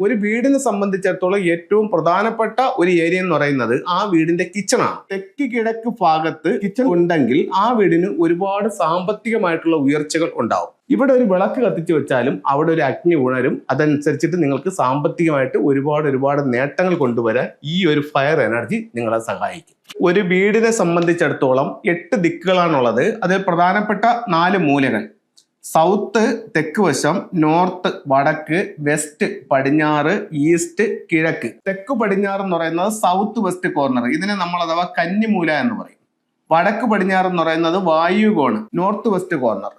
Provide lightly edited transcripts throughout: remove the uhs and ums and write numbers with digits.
ഒരു വീടിനെ സംബന്ധിച്ചിടത്തോളം ഏറ്റവും പ്രധാനപ്പെട്ട ഒരു ഏരിയ എന്ന് പറയുന്നത് ആ വീടിന്റെ കിച്ചണാണ്. തെക്ക് കിഴക്ക് ഭാഗത്ത് കിച്ചൺ ഉണ്ടെങ്കിൽ ആ വീടിന് ഒരുപാട് സാമ്പത്തികമായിട്ടുള്ള ഉയർച്ചകൾ ഉണ്ടാവും. ഇവിടെ ഒരു വിളക്ക് കത്തിച്ചു വെച്ചാലും അവിടെ ഒരു അഗ്നി ഉണരും. അതനുസരിച്ചിട്ട് നിങ്ങൾക്ക് സാമ്പത്തികമായിട്ട് ഒരുപാട് നേട്ടങ്ങൾ കൊണ്ടുവരാൻ ഈ ഒരു ഫയർ എനർജി നിങ്ങളെ സഹായിക്കും. ഒരു വീടിനെ സംബന്ധിച്ചിടത്തോളം 8 ദിക്കുകളാണുള്ളത്. അതിൽ പ്രധാനപ്പെട്ട 4 മൂലകൾ: സൗത്ത് തെക്ക് വശം, നോർത്ത് വടക്ക്, വെസ്റ്റ് പടിഞ്ഞാറ്, ഈസ്റ്റ് കിഴക്ക്. തെക്ക് പടിഞ്ഞാറ് എന്ന് പറയുന്നത് സൗത്ത് വെസ്റ്റ് കോർണർ, ഇതിനെ നമ്മൾ അഥവാ കന്നിമൂല എന്ന് പറയും. വടക്ക് പടിഞ്ഞാറ് എന്ന് പറയുന്നത് വായുകോണ്, north west corner.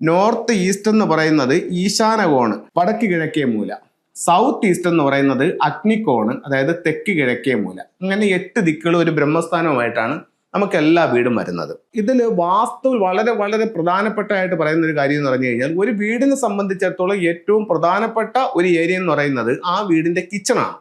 North east എന്ന് പറയുന്നത് ഈശാന കോണ്, വടക്ക് കിഴക്കേ മൂല. സൗത്ത് ഈസ്റ്റ് എന്ന് പറയുന്നത് അഗ്നിക്കോണ്, അതായത് തെക്ക് കിഴക്കേ മൂല. അങ്ങനെ 8 ദിക്കുകൾ ഒരു ബ്രഹ്മസ്ഥാനവുമായിട്ടാണ് നമുക്ക് എല്ലാ വീടും വരുന്നത്. ഇതിൽ വാസ്തു വളരെ പ്രധാനപ്പെട്ടതായിട്ട് പറയുന്ന ഒരു കാര്യം എന്ന് പറഞ്ഞു കഴിഞ്ഞാൽ, ഒരു വീടിനെ സംബന്ധിച്ചിടത്തോളം ഏറ്റവും പ്രധാനപ്പെട്ട ഒരു ഏരിയ എന്ന് പറയുന്നത് ആ വീടിന്റെ കിച്ചണാണ്.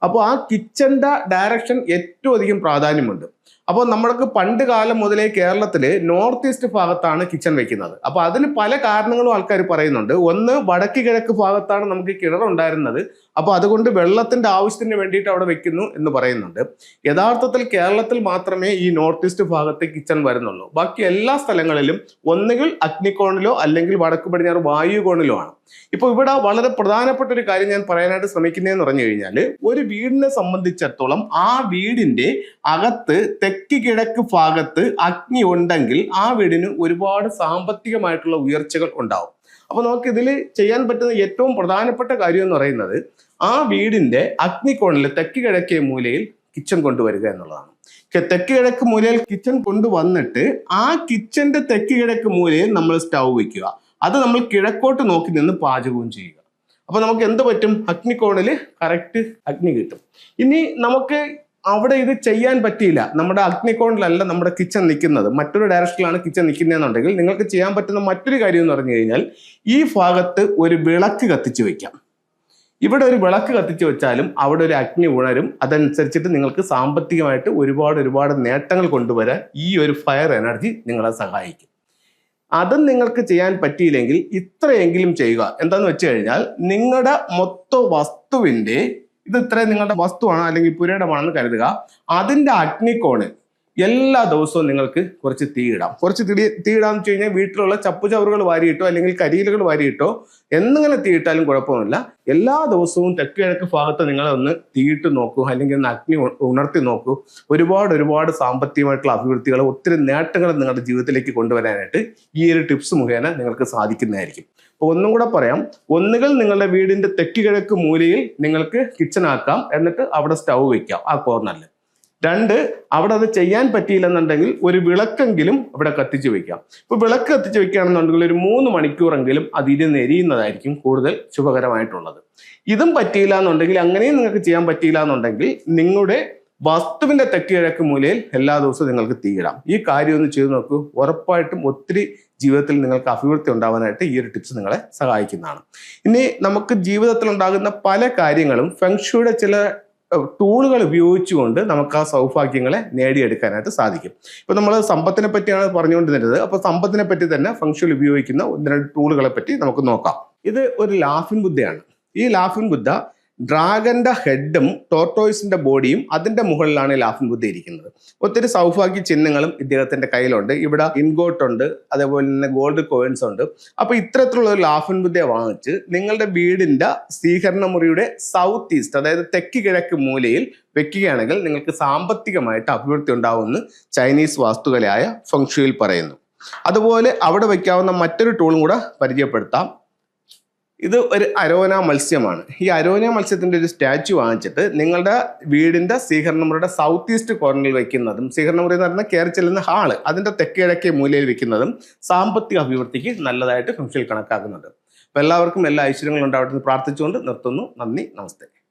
അപ്പോൾ ആ കിച്ചന്റെ ഡയറക്ഷൻ ഏറ്റവും അധികം പ്രാധാന്യമുണ്ട്. അപ്പോൾ നമ്മൾക്ക് പണ്ട് കാലം മുതലേ കേരളത്തിൽ നോർത്ത് ഈസ്റ്റ് ഭാഗത്താണ് കിച്ചൺ വെക്കുന്നത്. അപ്പോൾ അതിന് പല കാരണങ്ങളും ആൾക്കാർ പറയുന്നുണ്ട്. ഒന്ന്, വടക്ക് കിഴക്ക് ഭാഗത്താണ് നമുക്ക് കിണറുണ്ടായിരുന്നത്, അപ്പോൾ അതുകൊണ്ട് വെള്ളത്തിന്റെ ആവശ്യത്തിന് വേണ്ടിയിട്ട് അവിടെ വെക്കുന്നു എന്ന് പറയുന്നുണ്ട്. യഥാർത്ഥത്തിൽ കേരളത്തിൽ മാത്രമേ ഈ നോർത്ത് ഈസ്റ്റ് ഭാഗത്ത് കിച്ചൺ വരുന്നുള്ളൂ. ബാക്കി എല്ലാ സ്ഥലങ്ങളിലും ഒന്നുകിൽ അഗ്നികോണിലോ അല്ലെങ്കിൽ വടക്ക് പടിഞ്ഞാറ് വായുകോണിലോ ആണ്. ഇപ്പോൾ ഇവിടെ വളരെ പ്രധാനപ്പെട്ട ഒരു കാര്യം ഞാൻ പറയാനായിട്ട് ശ്രമിക്കുന്നതെന്ന് പറഞ്ഞു കഴിഞ്ഞാൽ, ഒരു വീടിനെ സംബന്ധിച്ചിടത്തോളം ആ വീടിന്റെ അകത്ത് തെക്ക് കിഴക്ക് ഭാഗത്ത് അഗ്നി ഉണ്ടെങ്കിൽ ആ വീടിന് ഒരുപാട് സാമ്പത്തികമായിട്ടുള്ള ഉയർച്ചകൾ ഉണ്ടാവും. അപ്പൊ നമുക്ക് ഇതിൽ ചെയ്യാൻ പറ്റുന്ന ഏറ്റവും പ്രധാനപ്പെട്ട കാര്യം എന്ന് പറയുന്നത് ആ വീടിന്റെ അഗ്നികോണിൽ തെക്ക് കിഴക്കേ മൂലയിൽ കിച്ചൺ കൊണ്ടുവരിക എന്നുള്ളതാണ്. തെക്ക് കിഴക്ക് മൂലയിൽ കിച്ചൺ കൊണ്ടുവന്നിട്ട് ആ കിച്ചന്റെ തെക്ക് കിഴക്ക് മൂലയിൽ നമ്മൾ സ്റ്റൗ വെക്കുക. അത് നമ്മൾ കിഴക്കോട്ട് നോക്കി നിന്ന് പാചകവും ചെയ്യുക. അപ്പൊ നമുക്ക് എന്ത് പറ്റും? അഗ്നികോണിൽ കറക്റ്റ് അഗ്നി കിട്ടും. ഇനി നമുക്ക് അവിടെ ഇത് ചെയ്യാൻ പറ്റിയില്ല, നമ്മുടെ അഗ്നികോണിലല്ല നമ്മുടെ കിച്ചൺ നിൽക്കുന്നത്, മറ്റൊരു ഡയറക്ഷനിലാണ് കിച്ചൺ നിൽക്കുന്നതെന്നുണ്ടെങ്കിൽ നിങ്ങൾക്ക് ചെയ്യാൻ പറ്റുന്ന മറ്റൊരു കാര്യം എന്ന് പറഞ്ഞു കഴിഞ്ഞാൽ, ഈ ഭാഗത്ത് ഒരു വിളക്ക് കത്തിച്ചു വെക്കാം. ഇവിടെ ഒരു വിളക്ക് കത്തിച്ചു വെച്ചാലും അവിടെ ഒരു അഗ്നി ഉണരും. അതനുസരിച്ചിട്ട് നിങ്ങൾക്ക് സാമ്പത്തികമായിട്ട് ഒരുപാട് നേട്ടങ്ങൾ കൊണ്ടുവരാൻ ഈ ഒരു ഫയർ എനർജി നിങ്ങളെ സഹായിക്കും. അതും നിങ്ങൾക്ക് ചെയ്യാൻ പറ്റിയില്ലെങ്കിൽ ഇത്രയെങ്കിലും ചെയ്യുക. എന്താന്ന് വെച്ച് കഴിഞ്ഞാൽ, നിങ്ങളുടെ മൊത്തം വസ്തുവിന്റെ ഇത് ഇത്രയും നിങ്ങളുടെ വസ്തുവാണ് അല്ലെങ്കിൽ പുരയിടമാണെന്ന് കരുതുക. അതിന്റെ അഗ്നികോണ് എല്ലാ ദിവസവും നിങ്ങൾക്ക് കുറച്ച് തീയിടാം. കുറച്ച് തീയിടാന്ന് വെച്ച് കഴിഞ്ഞാൽ വീട്ടിലുള്ള ചപ്പുചവറുകൾ വാരിയിട്ടോ അല്ലെങ്കിൽ കരിയിലുകൾ വാരിയിട്ടോ എന്നിങ്ങനെ തീയിട്ടാലും കുഴപ്പമില്ല. എല്ലാ ദിവസവും തെക്ക് കിഴക്ക് ഭാഗത്ത് നിങ്ങൾ ഒന്ന് തീയിട്ട് നോക്കൂ, അല്ലെങ്കിൽ ഒന്ന് അഗ്നി ഉണർത്തി നോക്കൂ. ഒരുപാട് സാമ്പത്തികമായിട്ടുള്ള അഭിവൃദ്ധികൾ, ഒത്തിരി നേട്ടങ്ങൾ നിങ്ങളുടെ ജീവിതത്തിലേക്ക് കൊണ്ടുവരാനായിട്ട് ഈ ഒരു ടിപ്സ് മുഖേന നിങ്ങൾക്ക് സാധിക്കുന്നതായിരിക്കും. അപ്പോൾ ഒന്നും കൂടെ പറയാം, ഒന്നുകിൽ നിങ്ങളുടെ വീടിന്റെ തെക്ക് കിഴക്ക് മൂലയിൽ നിങ്ങൾക്ക് കിച്ചൺ ആക്കാം, എന്നിട്ട് അവിടെ സ്റ്റൗ വെക്കാം ആ കോർണറിൽ. 2, അവിടെ അത് ചെയ്യാൻ പറ്റിയില്ലെന്നുണ്ടെങ്കിൽ ഒരു വിളക്കെങ്കിലും അവിടെ കത്തിച്ച് വെക്കാം. ഇപ്പൊ വിളക്ക് കത്തിച്ച് വെക്കുകയാണെന്നുണ്ടെങ്കിൽ ഒരു 3 മണിക്കൂറെങ്കിലും അത് ഇരുന്ന് എരിയുന്നതായിരിക്കും കൂടുതൽ ശുഭകരമായിട്ടുള്ളത്. ഇതും പറ്റിയില്ല എന്നുണ്ടെങ്കിൽ, അങ്ങനെയും നിങ്ങൾക്ക് ചെയ്യാൻ പറ്റിയില്ല എന്നുണ്ടെങ്കിൽ, നിങ്ങളുടെ വസ്തുവിന്റെ തെക്ക് കിഴക്ക് മൂലയിൽ എല്ലാ ദിവസവും നിങ്ങൾക്ക് തീയിടാം. ഈ കാര്യം ഒന്ന് ചെയ്തു നോക്കൂ. ഉറപ്പായിട്ടും ഒത്തിരി ജീവിതത്തിൽ നിങ്ങൾക്ക് അഭിവൃദ്ധി ഉണ്ടാവാനായിട്ട് ഈ ഒരു ടിപ്സ് നിങ്ങളെ സഹായിക്കുന്നതാണ്. ഇനി നമുക്ക് ജീവിതത്തിൽ ഉണ്ടാകുന്ന പല കാര്യങ്ങളും ഫെങ്ഷുയുടെ ചില ടൂളുകൾ ഉപയോഗിച്ചുകൊണ്ട് നമുക്ക് ആ സൗഭാഗ്യങ്ങളെ നേടിയെടുക്കാനായിട്ട് സാധിക്കും. ഇപ്പൊ നമ്മൾ സമ്പത്തിനെ പറ്റിയാണ് പറഞ്ഞുകൊണ്ടിരുന്നത്. അപ്പൊ സമ്പത്തിനെ പറ്റി തന്നെ ഫംഗ്ഷനിൽ ഉപയോഗിക്കുന്ന 1-2 ടൂളുകളെ പറ്റി നമുക്ക് നോക്കാം. ഇത് ഒരു ലാഫിംഗ് ബുദ്ധയാണ്. ഈ ലാഫിംഗ് ബുദ്ധ ഡ്രാഗന്റെ ഹെഡും ടോർട്ടോയ്സിന്റെ ബോഡിയും അതിന്റെ മുകളിലാണ് ലാഫിംഗ് ബുദ്ധ ഇരിക്കുന്നത്. ഒത്തിരി സൗഭാഗ്യ ചിഹ്നങ്ങളും ഇദ്ദേഹത്തിന്റെ കയ്യിലുണ്ട്. ഇവിടെ ഇൻഗോട്ട് ഉണ്ട്, അതേപോലെ തന്നെ ഗോൾഡ് കോയിൻസ് ഉണ്ട്. അപ്പൊ ഇത്തരത്തിലുള്ള ഒരു ലാഫിംഗ് ബുദ്ധയെ വാങ്ങിച്ച് നിങ്ങളുടെ വീടിന്റെ സ്വീകരണ മുറിയുടെ സൗത്ത് ഈസ്റ്റ്, അതായത് തെക്ക് കിഴക്ക് മൂലയിൽ വെക്കുകയാണെങ്കിൽ നിങ്ങൾക്ക് സാമ്പത്തികമായിട്ട് അഭിവൃദ്ധി ഉണ്ടാവുമെന്ന് ചൈനീസ് വാസ്തുകലയായ ഫെങ്ഷുയിൽ പറയുന്നു. അതുപോലെ അവിടെ വെക്കാവുന്ന മറ്റൊരു ടൂളും കൂടെ പരിചയപ്പെടുത്താം. ഇത് ഒരു അരോന മത്സ്യമാണ്. ഈ അരോന മത്സ്യത്തിന്റെ ഒരു സ്റ്റാച്ചു വാങ്ങിച്ചിട്ട് നിങ്ങളുടെ വീടിന്റെ സ്വീകരണമുറിയുടെ സൗത്ത് ഈസ്റ്റ് കോർണറിൽ വെക്കുന്നതും, സ്വീകരണമുറി എന്ന് പറയുന്ന കയറി ചെല്ലുന്ന ഹാള് അതിന്റെ തെക്ക് കിഴക്കേ മൂലയിൽ വെക്കുന്നതും സാമ്പത്തിക അഭിവൃദ്ധിക്ക് നല്ലതായിട്ട് ഫെങ്ഷുയിൽ കണക്കാക്കുന്നുണ്ട്. അപ്പൊ എല്ലാവർക്കും എല്ലാ ഐശ്വര്യങ്ങളും ഉണ്ടാവട്ടെ എന്ന് പ്രാർത്ഥിച്ചുകൊണ്ട് നിർത്തുന്നു. നന്ദി, നമസ്തേ.